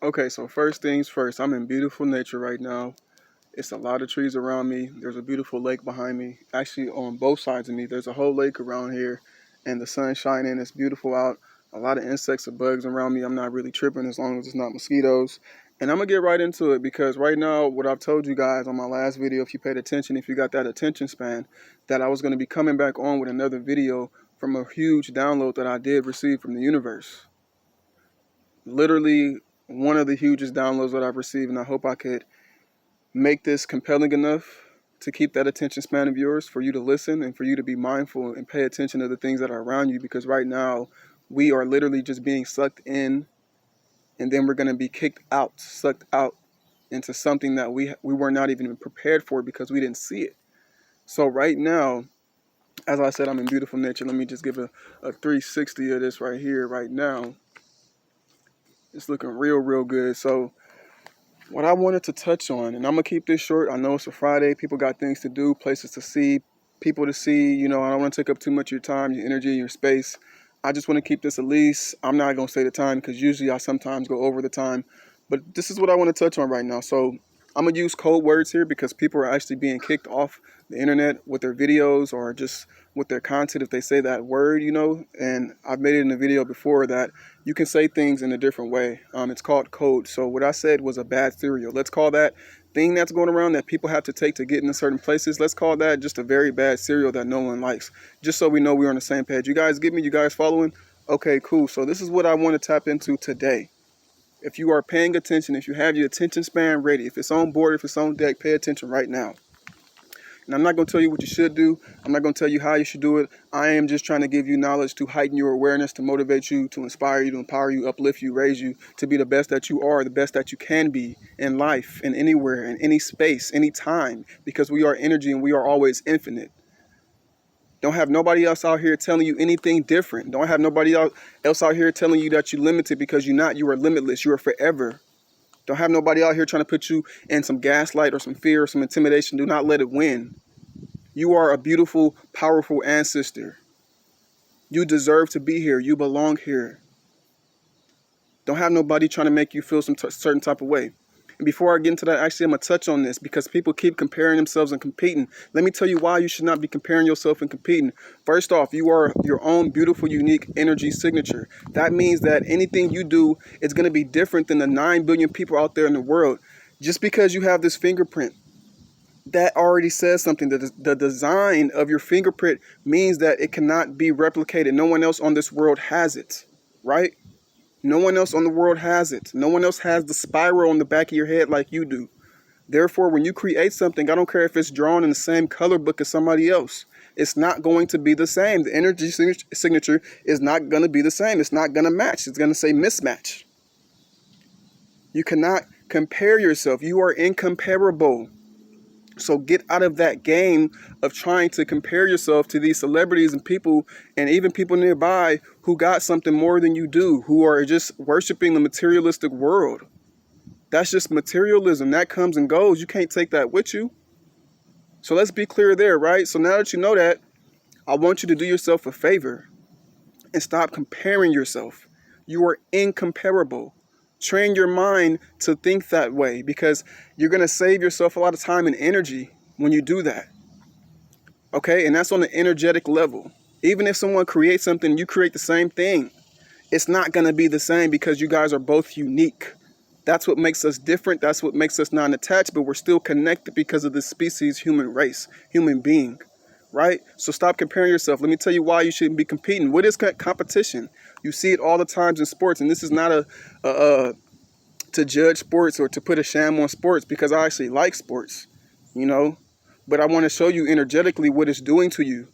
Okay, so first things first, I'm in beautiful nature right now. It's a lot of trees around me. There's a beautiful lake behind me. Actually, on both sides of me, there's a whole lake around here, and the sun's shining. It's beautiful out. A lot of insects and bugs around me. I'm not really tripping as long as it's not mosquitoes. And I'm gonna get right into it because right now, what I've told you guys on my last video, if you paid attention, if you got that attention span, that I was gonna be coming back on with another video from a huge download that I did receive from the universe. Literally one of the hugest downloads that I've received, and I hope I could make this compelling enough to keep that attention span of yours for you to listen and for you to be mindful and pay attention to the things that are around you, because right now we are literally just being sucked in, and then we're going to be kicked out, sucked out into something that we were not even prepared for because we didn't see it. So right now, as I said, I'm in beautiful nature. Let me just give a 360 of this right here right now. It's looking real good. So what I wanted to touch on, and I'm going to keep this short. I know it's a Friday. People got things to do, places to see, people to see. You know, I don't want to take up too much of your time, your energy, your space. I just want to keep this at least. I'm not going to say the time because usually I sometimes go over the time. But this is what I want to touch on right now. So I'm going to use code words here because people are actually being kicked off the internet with their videos or just with their content if they say that word, you know. And I've made it in a video before that you can say things in a different way. It's called code. So what I said was a bad cereal. Let's call that thing that's going around that people have to take to get into certain places. Let's call that just a very bad cereal that no one likes. Just so we know we're on the same page. You guys get me? You guys following? Okay, cool. So this is what I want to tap into today. If you are paying attention, if you have your attention span ready, if it's on board, if it's on deck, pay attention right now. And I'm not going to tell you what you should do. I'm not going to tell you how you should do it. I am just trying to give you knowledge to heighten your awareness, to motivate you, to inspire you, to empower you, uplift you, raise you, to be the best that you are, the best that you can be in life, in anywhere, in any space, any time, because we are energy and we are always infinite. Don't have nobody else out here telling you anything different. Don't have nobody else out here telling you that you're limited, because you're not. You are limitless. You are forever. Don't have nobody out here trying to put you in some gaslight or some fear or some intimidation. Do not let it win. You are a beautiful, powerful ancestor. You deserve to be here. You belong here. Don't have nobody trying to make you feel some certain type of way. And before I get into that, actually, I'm going to touch on this because people keep comparing themselves and competing. Let me tell you why you should not be comparing yourself and competing. First off, you are your own beautiful, unique energy signature. That means that anything you do is going to be different than the 9 billion people out there in the world. Just because you have this fingerprint, that already says something. The design of your fingerprint means that it cannot be replicated. No one else on this world has it, right? No one else on the world has it. No one else has the spiral on the back of your head like you do. Therefore, when you create something, I don't care if it's drawn in the same color book as somebody else. It's not going to be the same. The energy signature is not going to be the same. It's not going to match. It's going to say mismatch. You cannot compare yourself. You are incomparable. So get out of that game of trying to compare yourself to these celebrities and people, and even people nearby who got something more than you do, who are just worshiping the materialistic world. That's just materialism. That comes and goes. You can't take that with you. So let's be clear there, right? So now that you know that, I want you to do yourself a favor and stop comparing yourself. You are incomparable. Train your mind to think that way, because you're going to save yourself a lot of time and energy when you do that. Okay? And that's on the energetic level. Even if someone creates something, you create the same thing, it's not going to be the same because you guys are both unique. That's what makes us different. That's what makes us non-attached, but we're still connected because of the species, human race, human being. Right? So stop comparing yourself. Let me tell you why you shouldn't be competing. What is competition? You see it all the times in sports, and this is not to judge sports or to put a sham on sports, because I actually like sports, you know, but I want to show you energetically what it's doing to you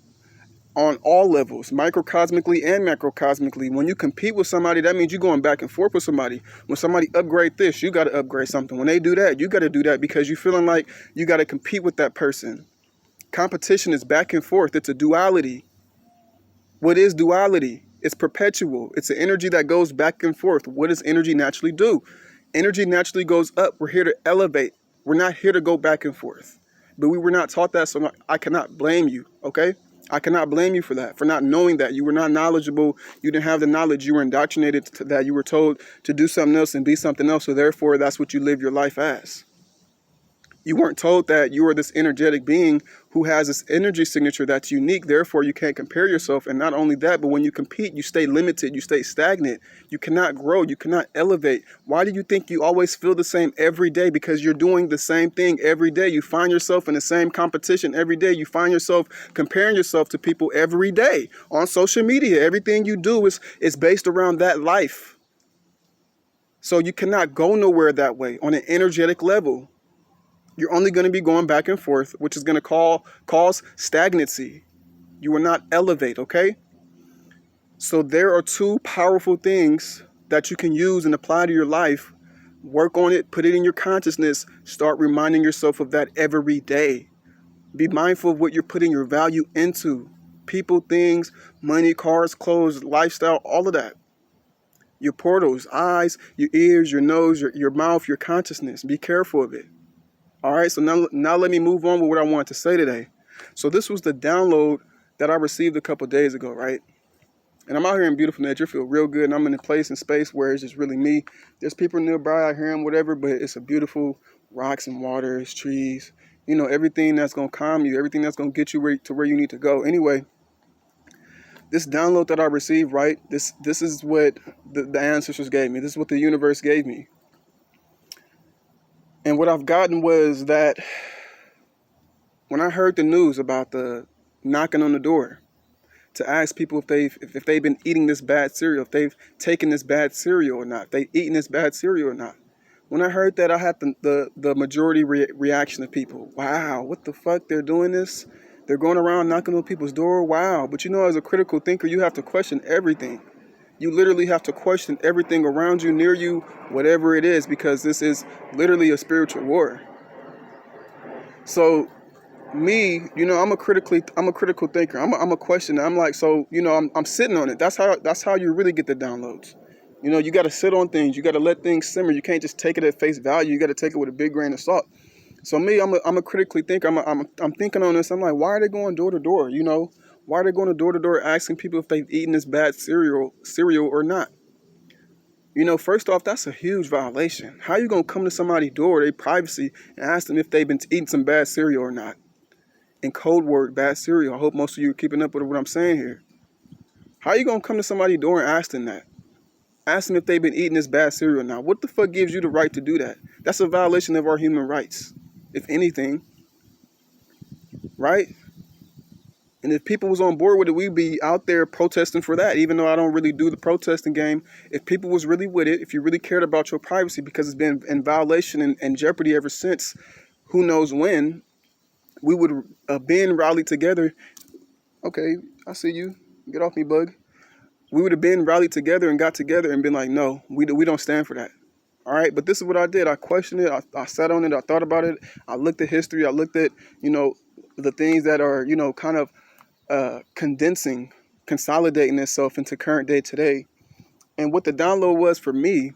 on all levels, microcosmically and macrocosmically. When you compete with somebody, that means you're going back and forth with somebody. When somebody upgrade this, you got to upgrade something. When they do that, you got to do that because you're feeling like you got to compete with that person. Competition is back and forth. It's a duality. What is duality? It's perpetual. It's an energy that goes back and forth. What does energy naturally do? Energy naturally goes up. We're here to elevate. We're not here to go back and forth. But we were not taught that, so I cannot blame you, okay? I cannot blame you for that, for not knowing that. You were not knowledgeable. You didn't have the knowledge. You were indoctrinated to that. You were told to do something else and be something else. So therefore, that's what you live your life as. You weren't told that you are this energetic being who has this energy signature that's unique. Therefore, you can't compare yourself. And not only that, but when you compete, you stay limited. You stay stagnant. You cannot grow. You cannot elevate. Why do you think you always feel the same every day? Because you're doing the same thing every day. You find yourself in the same competition every day. You find yourself comparing yourself to people every day on social media. Everything you do is based around that life. So you cannot go nowhere that way on an energetic level. You're only going to be going back and forth, which is going to cause stagnancy. You will not elevate, okay? So there are two powerful things that you can use and apply to your life. Work on it, put it in your consciousness, start reminding yourself of that every day. Be mindful of what you're putting your value into. People, things, money, cars, clothes, lifestyle, all of that. Your portals, eyes, your ears, your nose, your mouth, your consciousness. Be careful of it. All right, so now let me move on with what I wanted to say today. So this was the download that I received a couple days ago, right? And I'm out here in beautiful nature, feel real good, and I'm in a place and space where it's just really me. There's people nearby, I hear them, whatever, but it's a beautiful rocks and water, it's trees, you know, everything that's going to calm you, everything that's going to get you to where you need to go. Anyway, this download that I received, right, this is what the ancestors gave me. This is what the universe gave me. And what I've gotten was that when I heard the news about the knocking on the door to ask people if they've been eating this bad cereal, if they've taken this bad cereal or not, if they've eaten this bad cereal or not. When I heard that, I had the majority reaction of people. Wow, what the fuck? They're doing this? They're going around knocking on people's door? Wow. But you know, as a critical thinker, you have to question everything. You literally have to question everything around you, near you, whatever it is, because this is literally a spiritual war. So me, you know, I'm a critical thinker. I'm a questioner. I'm like, so, you know, I'm sitting on it. That's how you really get the downloads. You know, you got to sit on things. You got to let things simmer. You can't just take it at face value. You got to take it with a big grain of salt. So me, I'm a critically thinker. I'm thinking on this. I'm like, why are they going door to door? You know, why are they going door to door asking people if they've eaten this bad cereal or not? You know, first off, that's a huge violation. How you gonna come to somebody's door, their privacy, and ask them if they've been eating some bad cereal or not? In code word, bad cereal. I hope most of you are keeping up with what I'm saying here. How you gonna come to somebody's door and ask them that? Ask them if they've been eating this bad cereal or not. What the fuck gives you the right to do that? That's a violation of our human rights, if anything, right? And if people was on board with it, we'd be out there protesting for that, even though I don't really do the protesting game. If people was really with it, if you really cared about your privacy, because it's been in violation and jeopardy ever since, who knows when, we would have been rallied together. Okay, I see you. Get off me, bug. We would have been rallied together and got together and been like, no, we don't stand for that. All right, but this is what I did. I questioned it. I sat on it. I thought about it. I looked at history. I looked at, you know, the things that are, you know, kind of consolidating itself into current day today. And what the download was for me,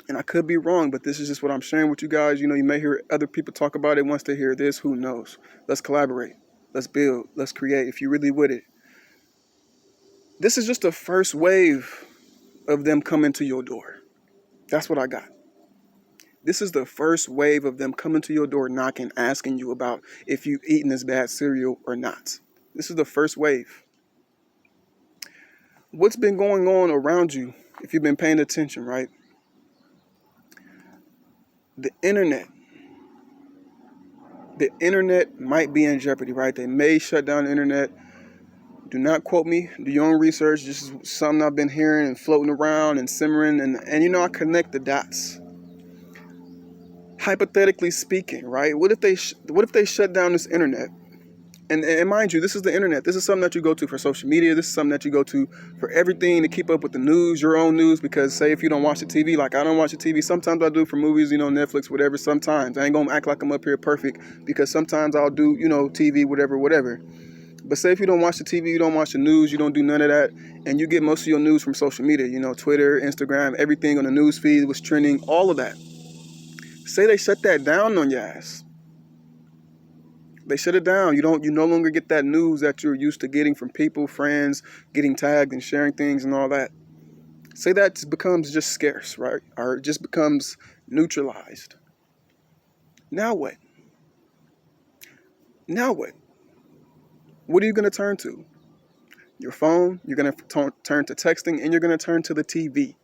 and I could be wrong, but this is just what I'm sharing with you guys. You know, you may hear other people talk about it once they hear this. Who knows? Let's collaborate. Let's build. Let's create. If you're really with it. This is just the first wave of them coming to your door. That's what I got. This is the first wave of them coming to your door, knocking, asking you about if you've eaten this bad cereal or not. This is the first wave. What's been going on around you, if you've been paying attention, right? The internet might be in jeopardy, right? They may shut down the internet. Do not quote me. Do your own research. This is something I've been hearing and floating around and simmering. And you know, I connect the dots. Hypothetically speaking, right? What if they shut down this internet? And mind you, this is the internet. This is something that you go to for social media. This is something that you go to for everything to keep up with the news, your own news. Because say if you don't watch the TV, like I don't watch the TV. Sometimes I do for movies, you know, Netflix, whatever. Sometimes I ain't gonna act like I'm up here perfect because sometimes I'll do, you know, TV, whatever. But say if you don't watch the TV, you don't watch the news, you don't do none of that, and you get most of your news from social media, you know, Twitter, Instagram, everything on the news feed was trending, all of that. Say they shut that down on your ass. They shut it down. You no longer get that news that you're used to getting from people, friends, getting tagged and sharing things and all that. Say that becomes just scarce, right? Or it just becomes neutralized. Now what? Now what? What are you going to turn to? Your phone, you're going to turn to texting, and you're going to turn to the TV.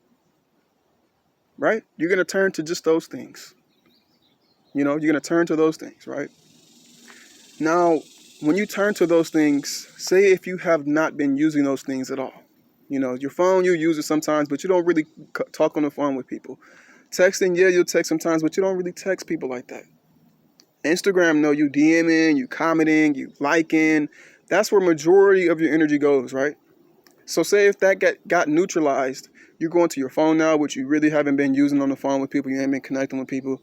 Right? You're going to turn to just those things. You're going to turn to those things, right? Now, when you turn to those things, say if you have not been using those things at all. Your phone, you use it sometimes, but you don't really talk on the phone with people. Texting, yeah, you'll text sometimes, but you don't really text people like that. Instagram, no, you DMing, you commenting, you liking. That's where majority of your energy goes, right? So say if that got neutralized, you're going to your phone now, which you really haven't been using on the phone with people. You ain't been connecting with people.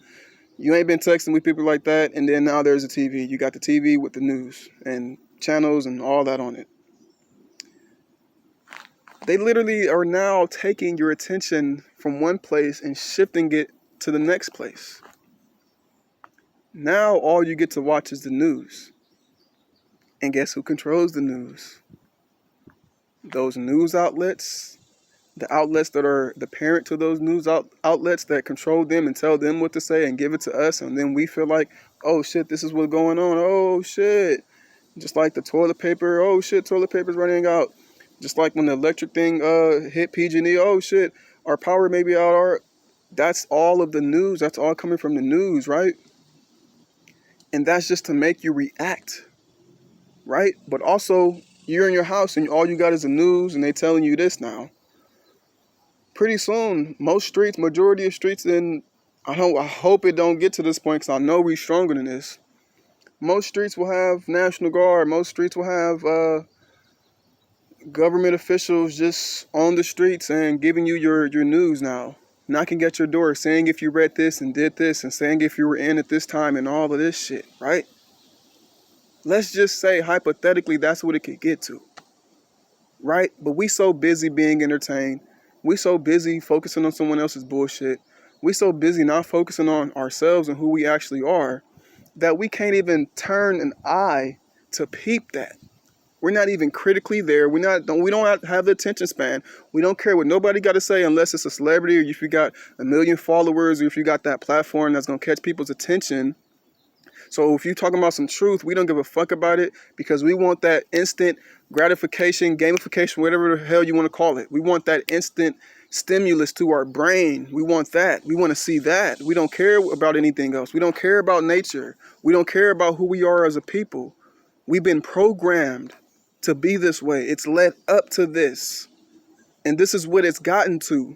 You ain't been texting with people like that. And then now there's a TV. You got the TV with the news and channels and all that on it. They literally are now taking your attention from one place and shifting it to the next place. Now all you get to watch is the news. And guess who controls the news? Those news outlets, the outlets that are the parent to those news outlets that control them and tell them what to say and give it to us. And then we feel like, oh shit, this is what's going on. Oh shit. Just like the toilet paper. Oh shit, toilet paper's running out. Just like when the electric thing hit PG&E. Oh shit, our power may be out. That's all of the news. That's all coming from the news, right? And that's just to make you react, right? But also, you're in your house and all you got is the news and they telling you this now. Pretty soon, majority of streets, and I hope it don't get to this point because I know we're stronger than this. Most streets will have National Guard. Most streets will have government officials just on the streets and giving you your news now. Knocking at your door, saying if you read this and did this, and saying if you were in at this time and all of this shit, right? Let's just say, hypothetically, that's what it could get to, right? But we so busy being entertained. We so busy focusing on someone else's bullshit. We so busy not focusing on ourselves and who we actually are that we can't even turn an eye to peep that. We're not even critically there. We don't have the attention span. We don't care what nobody got to say unless it's a celebrity or if you got 1 million followers or if you got that platform that's going to catch people's attention. So if you're talking about some truth, we don't give a fuck about it because we want that instant gratification, gamification, whatever the hell you want to call it. We want that instant stimulus to our brain. We want that. We want to see that. We don't care about anything else. We don't care about nature. We don't care about who we are as a people. We've been programmed to be this way. It's led up to this. And this is what it's gotten to.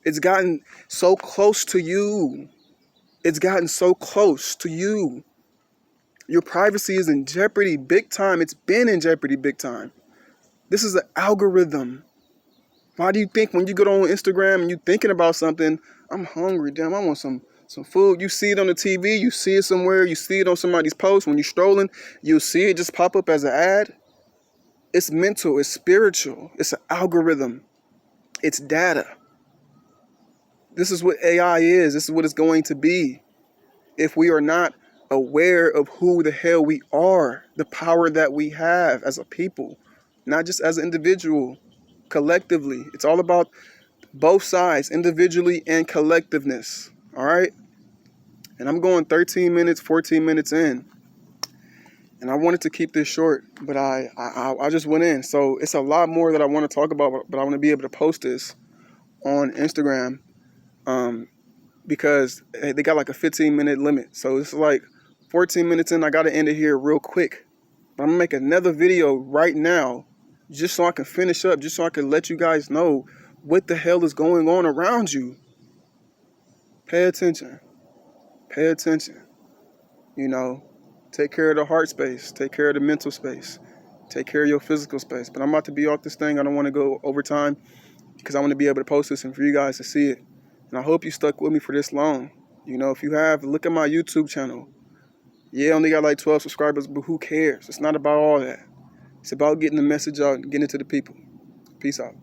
It's gotten so close to you. It's gotten so close to you. Your privacy is in jeopardy big time. It's been in jeopardy big time. This is an algorithm. Why do you think when you go on Instagram and you're thinking about something, I'm hungry, damn, I want some food. You see it on the TV, you see it somewhere, you see it on somebody's post. When you're strolling, you'll see it just pop up as an ad. It's mental, it's spiritual, it's an algorithm, it's data. This is what AI is. This is what it's going to be. If we are not aware of who the hell we are, the power that we have as a people, not just as an individual, collectively. It's all about both sides, individually and collectiveness. All right? And I'm going 13 minutes, 14 minutes in. And I wanted to keep this short, but I just went in. So it's a lot more that I want to talk about, but I want to be able to post this on Instagram because they got like a 15-minute limit. So it's like 14 minutes in, I got to end it here real quick. But I'm going to make another video right now just so I can finish up, just so I can let you guys know what the hell is going on around you. Pay attention. Pay attention. Take care of the heart space. Take care of the mental space. Take care of your physical space. But I'm about to be off this thing. I don't want to go over time because I want to be able to post this and for you guys to see it. And I hope you stuck with me for this long. If you have, look at my YouTube channel. Yeah, I only got like 12 subscribers, but who cares? It's not about all that. It's about getting the message out and getting it to the people. Peace out.